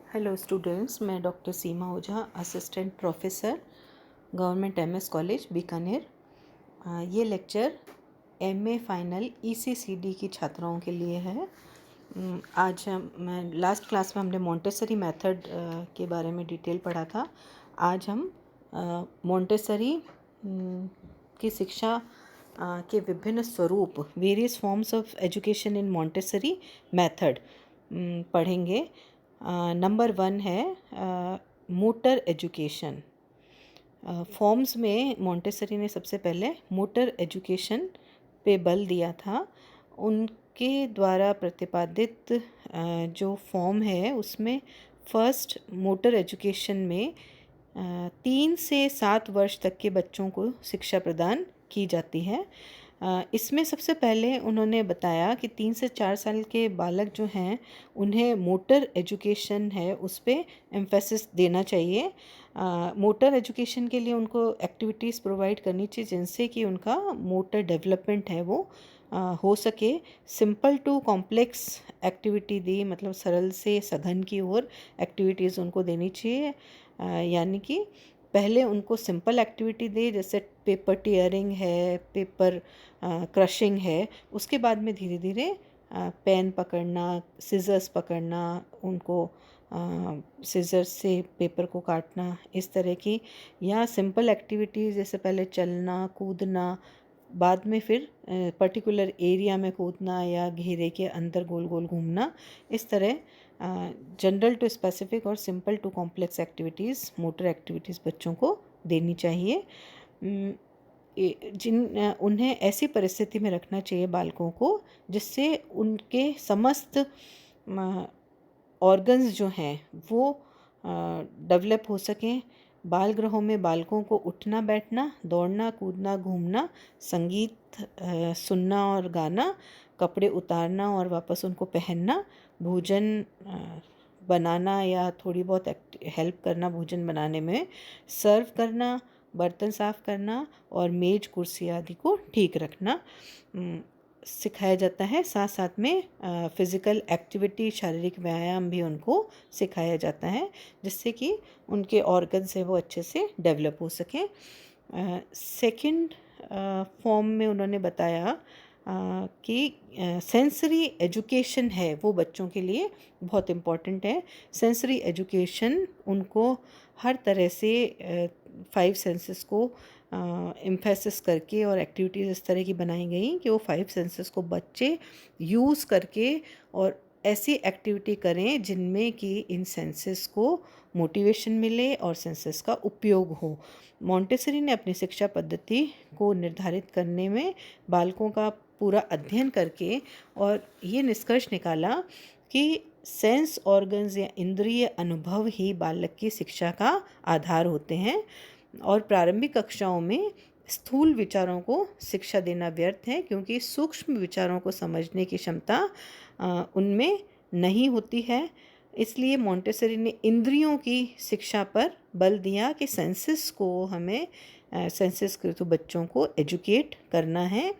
Hello students, मैं doctor Seema Ojha, assistant professor, government MS college Bikaner. ये lecture MA final ईसीसीडी की छात्राओं के लिए है। मैं लास्ट क्लास में हमने मॉन्टेसरी मेथड के बारे में डिटेल पढ़ा था। आज हम मॉन्टेसरी की शिक्षा के विभिन्न स्वरूप, various forms of education in Montessori method पढ़ेंगे। नंबर 1 है मोटर एजुकेशन। फॉर्म्स में मॉन्टेसरी ने सबसे पहले मोटर एजुकेशन पे बल दिया था। उनके द्वारा प्रतिपादित जो फॉर्म है उसमें फर्स्ट मोटर एजुकेशन में 3 से 7 वर्ष तक के बच्चों को शिक्षा प्रदान की जाती है। इसमें सबसे पहले उन्होंने बताया कि 3 से 4 साल के बालक जो हैं उन्हें मोटर एजुकेशन है उस पर एम्फेसिस देना चाहिए। मोटर एजुकेशन के लिए उनको एक्टिविटीज़ प्रोवाइड करनी चाहिए जिनसे कि उनका मोटर डेवलपमेंट है वो हो सके। सिंपल टू कॉम्प्लेक्स एक्टिविटी दी, मतलब सरल से सघन की ओर एक्टिविटीज़ उनको देनी चाहिए। यानी कि पहले उनको सिंपल एक्टिविटी दे, जैसे पेपर टीयरिंग है, पेपर क्रशिंग है। उसके बाद में धीरे धीरे पेन पकड़ना, सिज़र्स पकड़ना, उनको सिज़र्स से पेपर को काटना, इस तरह की, या सिंपल एक्टिविटीज़ जैसे पहले चलना, कूदना, बाद में फिर पर्टिकुलर एरिया में कूदना या घेरे के अंदर गोल गोल घूमना। इस तरह जनरल टू स्पेसिफिक और simple to complex activities, motor activities बच्चों को देनी चाहिए। उन्हें ऐसी परिस्थिति में रखना चाहिए बालकों को जिससे उनके समस्त ऑर्गन्स जो हैं वो डेवलप हो सकें। बाल गृहों में बालकों को उठना बैठना, दौड़ना कूदना, घूमना, संगीत सुनना और गाना, कपड़े उतारना और वापस उनको पहनना, भोजन बनाना या थोड़ी बहुत हेल्प करना भोजन बनाने में, सर्व करना, बर्तन साफ़ करना और मेज कुर्सी आदि को ठीक रखना सिखाया जाता है। साथ साथ में फ़िज़िकल एक्टिविटी, शारीरिक व्यायाम भी उनको सिखाया जाता है जिससे कि उनके ऑर्गन्स है वो अच्छे से डेवलप हो सकें। सेकंड फॉर्म में उन्होंने बताया कि सेंसरी एजुकेशन है वो बच्चों के लिए बहुत इम्पॉर्टेंट है। सेंसरी एजुकेशन उनको हर तरह से 5 सेंसेस को एम्फेसिस करके और एक्टिविटीज़ इस तरह की बनाई गई कि वो 5 सेंसेस को बच्चे यूज़ करके और ऐसी एक्टिविटी करें जिनमें कि इन सेंसेस को मोटिवेशन मिले और सेंसेस का उपयोग हो। मॉन्टेसरी ने अपनी शिक्षा पद्धति को निर्धारित करने में बालकों का पूरा अध्ययन करके और ये निष्कर्ष निकाला कि सेंस ऑर्गन्स या इंद्रिय अनुभव ही बालक की शिक्षा का आधार होते हैं और प्रारंभिक कक्षाओं में स्थूल विचारों को शिक्षा देना व्यर्थ है क्योंकि सूक्ष्म विचारों को समझने की क्षमता उनमें नहीं होती है। इसलिए मॉन्टेसरी ने इंद्रियों की शिक्षा पर बल दिया कि सेंसेस को हमें सेंसेस के तो बच्चों को एजुकेट करना है।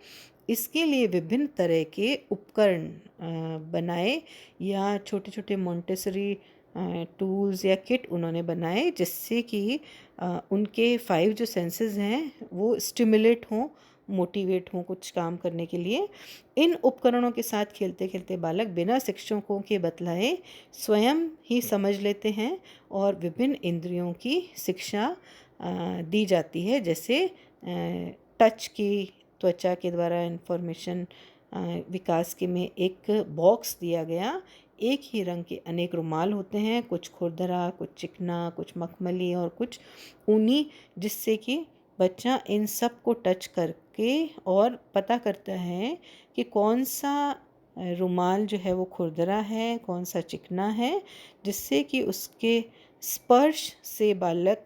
इसके लिए विभिन्न तरह के उपकरण बनाए या छोटे छोटे मॉन्टेसरी टूल्स या किट उन्होंने बनाए जिससे कि उनके 5 जो सेंसेस हैं वो स्टिमुलेट हों, मोटिवेट हों कुछ काम करने के लिए। इन उपकरणों के साथ खेलते खेलते बालक बिना शिक्षकों के बतलाए स्वयं ही समझ लेते हैं और विभिन्न इंद्रियों की शिक्षा दी जाती है, जैसे टच की, त्वचा के द्वारा इन्फॉर्मेशन विकास के में एक बॉक्स दिया गया। एक ही रंग के अनेक रुमाल होते हैं, कुछ खुरदरा, कुछ चिकना, कुछ मखमली और कुछ ऊनी, जिससे कि बच्चा इन सब को टच करके और पता करता है कि कौन सा रुमाल जो है वो खुरदरा है, कौन सा चिकना है, जिससे कि उसके स्पर्श से बालक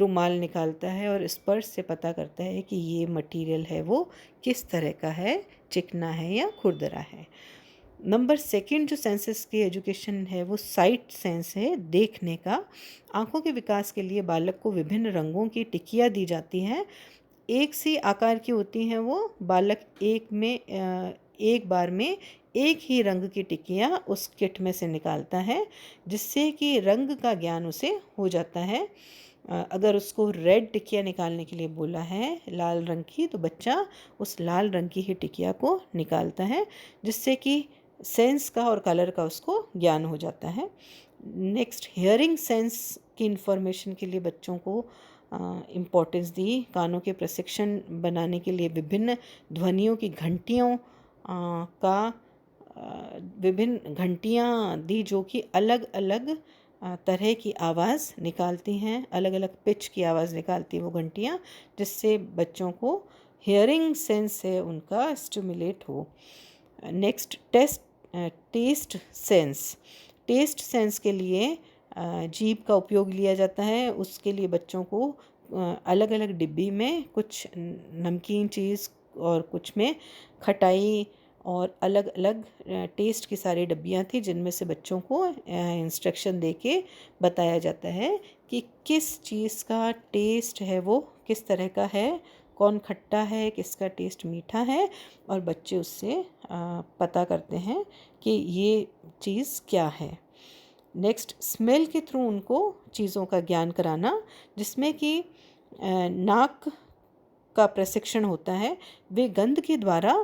रुमाल निकालता है और स्पर्श से पता करता है कि ये मटेरियल है वो किस तरह का है, चिकना है या खुरदरा है। नंबर 2 जो सेंसेस की एजुकेशन है वो साइट सेंस है, देखने का। आँखों के विकास के लिए बालक को विभिन्न रंगों की टिकिया दी जाती हैं। एक सी आकार की होती हैं वो, बालक एक बार में एक ही रंग की टिकिया उस किट में से निकालता है, जिससे कि रंग का ज्ञान उसे हो जाता है। अगर उसको रेड टिकिया निकालने के लिए बोला है लाल रंग की, तो बच्चा उस लाल रंग की ही टिकिया को निकालता है, जिससे कि सेंस का और कलर का उसको ज्ञान हो जाता है। नेक्स्ट, हियरिंग सेंस की इंफॉर्मेशन के लिए बच्चों को इम्पोर्टेंस दी। कानों के प्रशिक्षण बनाने के लिए विभिन्न ध्वनियों की घंटियों का विभिन्न घंटियाँ दी, जो कि अलग अलग तरह की आवाज़ निकालती हैं, अलग अलग पिच की आवाज़ निकालती हैं वो घंटियाँ, जिससे बच्चों को हियरिंग सेंस से उनका स्टिमुलेट हो। Next, taste sense. Taste sense के लिए जीभ का उपयोग लिया जाता है। उसके लिए बच्चों को अलग अलग डिब्बी में कुछ नमकीन चीज़ और कुछ में खटाई और अलग अलग टेस्ट की सारी डब्बियाँ थी, जिनमें से बच्चों को इंस्ट्रक्शन दे के बताया जाता है कि किस चीज़ का टेस्ट है वो किस तरह का है, कौन खट्टा है, किसका टेस्ट मीठा है, और बच्चे उससे पता करते हैं कि ये चीज़ क्या है। नेक्स्ट, स्मेल के थ्रू उनको चीज़ों का ज्ञान कराना, जिसमें कि नाक का प्रशिक्षण होता है। वे गंध के द्वारा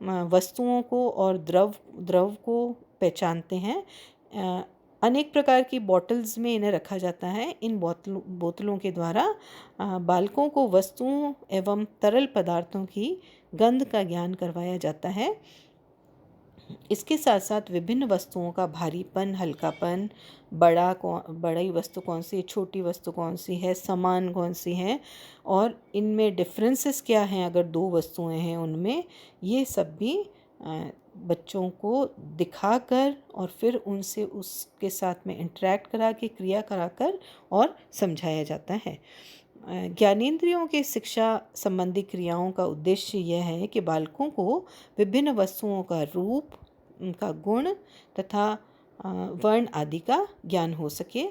वस्तुओं को और द्रव को पहचानते हैं। अनेक प्रकार की बॉटल्स में इन्हें रखा जाता है। इन बोतलों के द्वारा बालकों को वस्तुओं एवं तरल पदार्थों की गंध का ज्ञान करवाया जाता है। इसके साथ साथ विभिन्न वस्तुओं का भारीपन, हल्कापन, बड़ी वस्तु कौन सी है, छोटी वस्तु कौन सी है, समान कौन सी है, और इनमें डिफरेंसेस क्या हैं अगर दो वस्तुएं हैं उनमें, ये सब भी बच्चों को दिखाकर और फिर उनसे उसके साथ में इंटरेक्ट करा के, क्रिया कराकर और समझाया जाता है। ज्ञानेंद्रियों के शिक्षा संबंधी क्रियाओं का उद्देश्य यह है कि बालकों को विभिन्न वस्तुओं का रूप, उनका गुण तथा वर्ण आदि का ज्ञान हो सके,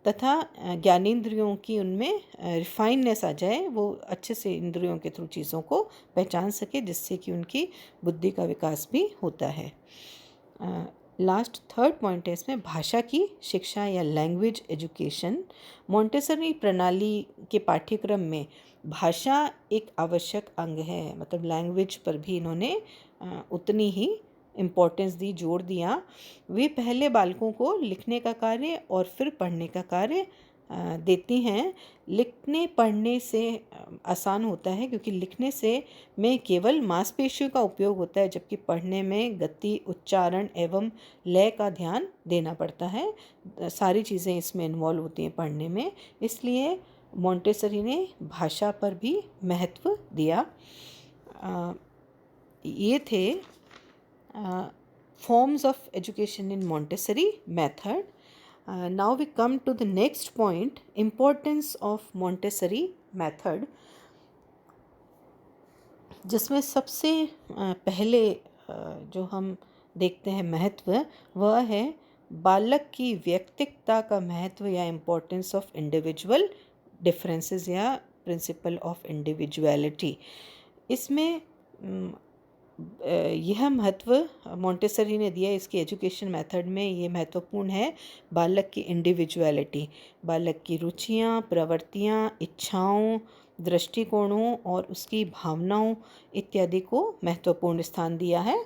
तथा ज्ञानेंद्रियों की उनमें रिफाइननेस आ जाए, वो अच्छे से इंद्रियों के थ्रू चीज़ों को पहचान सके, जिससे कि उनकी बुद्धि का विकास भी होता है। लास्ट थर्ड पॉइंट है इसमें, भाषा की शिक्षा या लैंग्वेज एजुकेशन। मोंटेसरी प्रणाली के पाठ्यक्रम में भाषा एक आवश्यक अंग है, मतलब लैंग्वेज पर भी इन्होंने उतनी ही इम्पोर्टेंस दी, जोर दिया। वे पहले बालकों को लिखने का कार्य और फिर पढ़ने का कार्य देती हैं। लिखने पढ़ने से आसान होता है, क्योंकि लिखने से में केवल मांसपेशियों का उपयोग होता है, जबकि पढ़ने में गति, उच्चारण एवं लय का ध्यान देना पड़ता है। सारी चीज़ें इसमें इन्वॉल्व होती हैं पढ़ने में, इसलिए मोंटेसरी ने भाषा पर भी महत्व दिया। ये थे forms of education in Montessori method. Now we come to the next point, importance of Montessori method, जिसमें सबसे पहले जो हम देखते हैं महत्व, वह है बालक की व्यक्तित्वता का महत्व या इम्पोर्टेंस ऑफ इंडिविजुअल डिफरेंसेस या प्रिंसिपल ऑफ इंडिविजुअलिटी। इसमें यह महत्व मोंटेसरी ने दिया, इसकी एजुकेशन मेथड में ये महत्वपूर्ण है। बालक की इंडिविजुअलिटी, बालक की रुचियाँ, प्रवृत्तियाँ, इच्छाओं, दृष्टिकोणों और उसकी भावनाओं इत्यादि को महत्वपूर्ण स्थान दिया है।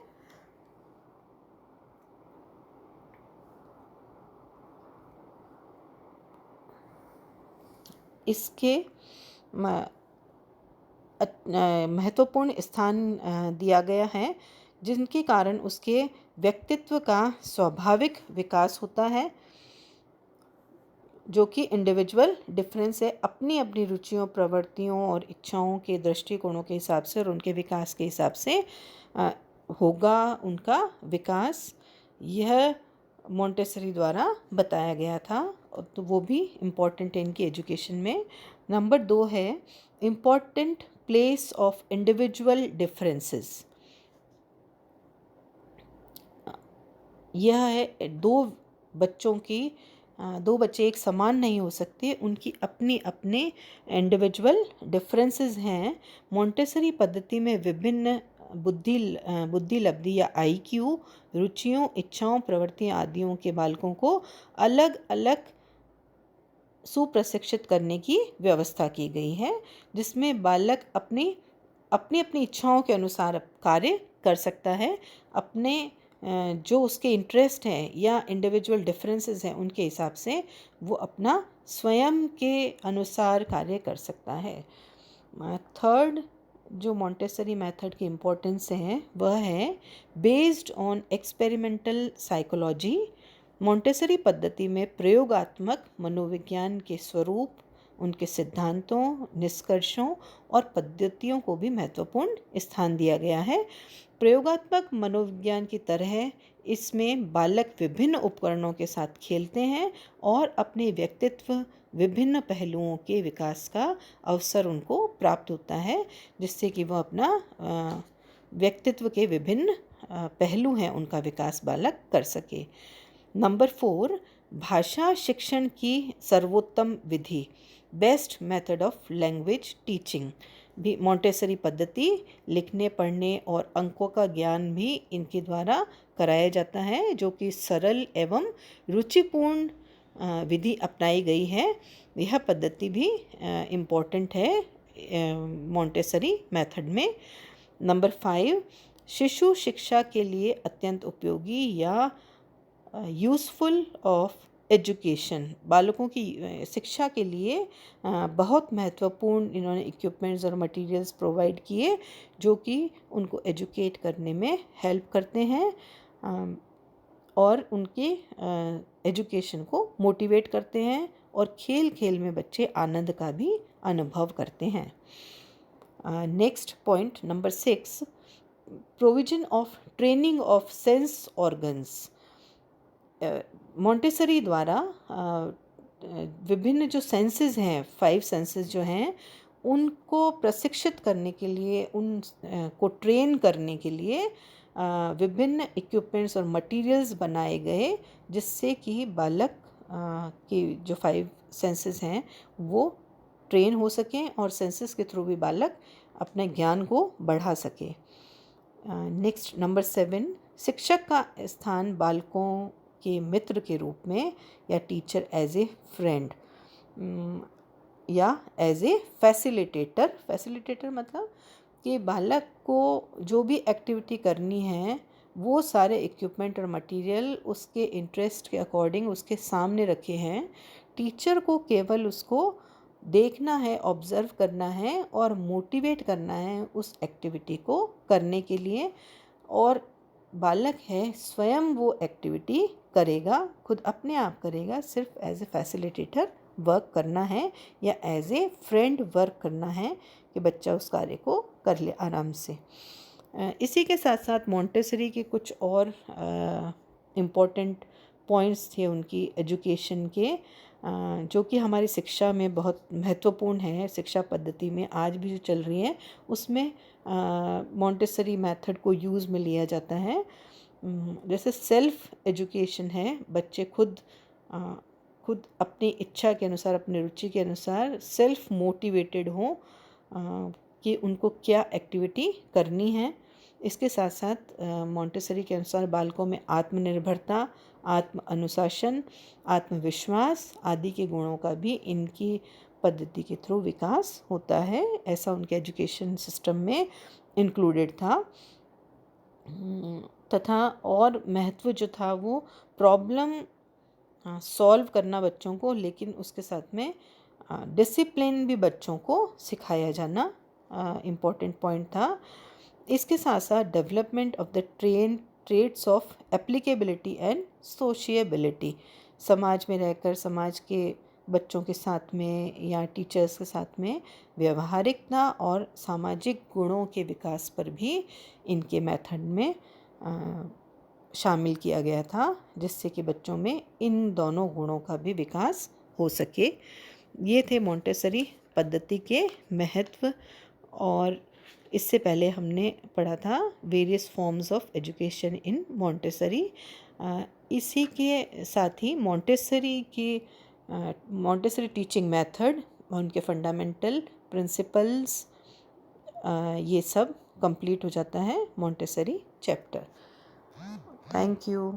इसके महत्वपूर्ण स्थान दिया गया है, जिनके कारण उसके व्यक्तित्व का स्वाभाविक विकास होता है, जो कि इंडिविजुअल डिफरेंस है। अपनी अपनी रुचियों, प्रवृत्तियों और इच्छाओं के दृष्टिकोणों के हिसाब से और उनके विकास के हिसाब से होगा उनका विकास। यह मोंटेसरी द्वारा बताया गया था, तो वो भी इम्पॉर्टेंट है इनकी एजुकेशन में। नंबर 2 है important place of individual differences. यह है दो बच्चे एक समान नहीं हो सकते, उनकी अपनी अपने इंडिविजुअल डिफरेंसेस हैं। मोंटेसरी पद्धति में विभिन्न बुद्धि लब्धि या IQ, रुचियों, इच्छाओं, प्रवृत्तियों आदियों के बालकों को अलग अलग सुप्रशिक्षित करने की व्यवस्था की गई है, जिसमें बालक अपनी अपनी अपनी इच्छाओं के अनुसार कार्य कर सकता है, अपने जो उसके इंटरेस्ट हैं या इंडिविजुअल डिफरेंसेस हैं उनके हिसाब से वो अपना स्वयं के अनुसार कार्य कर सकता है। थर्ड जो मॉन्टेसरी मेथड की इम्पोर्टेंस है वह है based on experimental psychology. Montessori पद्धति में प्रयोगात्मक मनोविज्ञान के स्वरूप, उनके सिद्धांतों, निष्कर्षों और पद्धतियों को भी महत्वपूर्ण स्थान दिया गया है। प्रयोगात्मक मनोविज्ञान की तरह इसमें बालक विभिन्न उपकरणों के साथ खेलते हैं और अपने व्यक्तित्व विभिन्न पहलुओं के विकास का अवसर उनको प्राप्त होता है, जिससे कि वह अपना व्यक्तित्व के विभिन्न पहलू हैं उनका विकास बालक कर सके। नंबर 4, भाषा शिक्षण की सर्वोत्तम विधि, best method of language teaching. भी मॉन्टेसरी पद्धति लिखने, पढ़ने और अंकों का ज्ञान भी इनके द्वारा कराया जाता है, जो कि सरल एवं रुचिपूर्ण विधि अपनाई गई है। यह पद्धति भी इम्पोर्टेंट है मॉन्टेसरी मेथड में। नंबर 5, शिशु शिक्षा के लिए अत्यंत उपयोगी या यूज़फुल ऑफ एजुकेशन, बालकों की शिक्षा के लिए बहुत महत्वपूर्ण इन्होंने इक्विपमेंट्स और मटेरियल्स प्रोवाइड किए, जो कि उनको एजुकेट करने में हेल्प करते हैं और उनके एजुकेशन को मोटिवेट करते हैं और खेल खेल में बच्चे आनंद का भी अनुभव करते हैं। Next point number 6, provision of training of sense organs. Montessori द्वारा विभिन्न जो सेंसेस हैं, 5 सेंसेस जो हैं, उनको प्रशिक्षित करने के लिए, उन को ट्रेन करने के लिए विभिन्न इक्विपमेंट्स और मटेरियल्स बनाए गए, जिससे कि बालक की जो 5 सेंसेस हैं वो ट्रेन हो सकें और सेंसेस के थ्रू भी बालक अपने ज्ञान को बढ़ा सके। नेक्स्ट नंबर 7, शिक्षक का स्थान बालकों के मित्र के रूप में या टीचर एज ए फ्रेंड या एज ए फैसिलिटेटर मतलब कि बालक को जो भी एक्टिविटी करनी है वो सारे इक्विपमेंट और मटेरियल उसके इंटरेस्ट के अकॉर्डिंग उसके सामने रखे हैं। टीचर को केवल उसको देखना है, ऑब्ज़र्व करना है और मोटिवेट करना है उस एक्टिविटी को करने के लिए, और बालक है स्वयं वो एक्टिविटी करेगा, खुद अपने आप करेगा। सिर्फ एज ए फैसिलिटेटर वर्क करना है या एज ए फ्रेंड वर्क करना है कि बच्चा उस कार्य को कर ले आराम से। इसी के साथ साथ मॉन्टेसरी के कुछ और इम्पोर्टेंट पॉइंट्स थे उनकी एजुकेशन के, जो कि हमारी शिक्षा में बहुत महत्वपूर्ण है। शिक्षा पद्धति में आज भी जो चल रही है उसमें मॉन्टेसरी मेथड को यूज़ में लिया जाता है। जैसे सेल्फ एजुकेशन है, बच्चे खुद अपनी इच्छा के अनुसार, अपनी रुचि के अनुसार सेल्फ मोटिवेटेड हों कि उनको क्या एक्टिविटी करनी है। इसके साथ साथ मॉन्टेसरी के अनुसार बालकों में आत्मनिर्भरता, आत्म अनुशासन, आत्मविश्वास आदि के गुणों का भी इनकी पद्धति के थ्रू विकास होता है। ऐसा उनके एजुकेशन सिस्टम में इंक्लूडेड था। तथा और महत्व जो था वो प्रॉब्लम सॉल्व करना बच्चों को, लेकिन उसके साथ में डिसिप्लिन भी बच्चों को सिखाया जाना इम्पोर्टेंट पॉइंट था। इसके साथ साथ development of the trades of applicability and sociability, समाज में रहकर समाज के बच्चों के साथ में या टीचर्स के साथ में व्यवहारिकता और सामाजिक गुणों के विकास पर भी इनके मेथड में शामिल किया गया था, जिससे कि बच्चों में इन दोनों गुणों का भी विकास हो सके। ये थे मॉन्टेसरी पद्धति के महत्व। और इससे पहले हमने पढ़ा था various forms of education in Montessori. इसी के साथ ही मॉन्टेसरी टीचिंग मेथड, उनके फंडामेंटल प्रिंसिपल्स, ये सब कंप्लीट हो जाता है मोंटेसरी चैप्टर। Thank you.